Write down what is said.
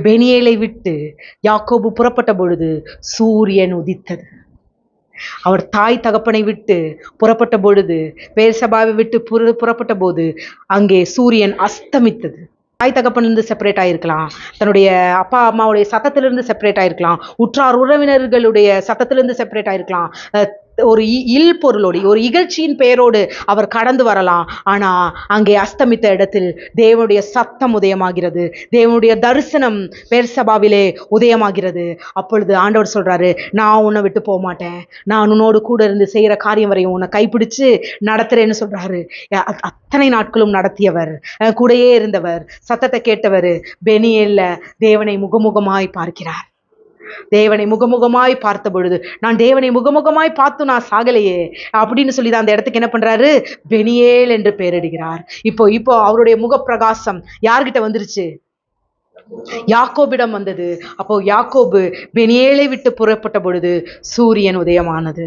பெனியேலை விட்டு யாக்கோபு புறப்பட்ட பொழுது சூரியன் உதித்தது. அவர் தாய் தகப்பனை விட்டு புறப்பட்ட பொழுது, பேர்சபாவை விட்டு புறப்பட்ட போது அங்கே சூரியன் அஸ்தமித்தது. தாய் தகப்பனிலிருந்து செப்பரேட் ஆயிருக்கலாம், தன்னுடைய அப்பா அம்மாவுடைய சத்தத்திலிருந்து செப்பரேட் ஆயிருக்கலாம், உற்றார் உறவினர்களுடைய சத்தத்திலிருந்து செப்பரேட் ஆயிருக்கலாம், ஒரு இல் பொருளோடு ஒரு இகழ்ச்சியின் பெயரோடு அவர் கடந்து வரலாம். ஆனா அங்கே அஸ்தமித்த இடத்தில் தேவனுடைய சத்தம் உதயமாகிறது, தேவனுடைய தரிசனம் பேர்சபாவிலே உதயமாகிறது. அப்பொழுது ஆண்டவர் சொல்றாரு, நான் உன்னை விட்டு போக மாட்டேன், நான் உன்னோடு கூட இருந்து செய்யற காரியம் வரையும் உன்னை கைப்பிடிச்சு நடத்துறேன்னு சொல்றாரு. அத்தனை நாட்களும் நடத்தியவர், கூடயே இருந்தவர், சத்தத்தை கேட்டவர் பெனியேல்ல தேவனை முகமுகமாய் பார்க்கிறார். தேவனை முகமுகமாய் பார்த்த பொழுது, நான் தேவனை முகமுகமாய் பார்த்து நான் சாகலையே அப்படின்னு சொல்லி தான் அந்த இடத்துக்கு என்ன பண்றாரு, பெனியேல் என்று பெயரிடுகிறார். இப்போ அவருடைய முகப்பிரகாசம் யார்கிட்ட வந்துருச்சு? யாக்கோபிடம் வந்தது. அப்போ யாக்கோபு பெனியேலை விட்டு புறப்பட்ட பொழுது சூரியன் உதயமானது.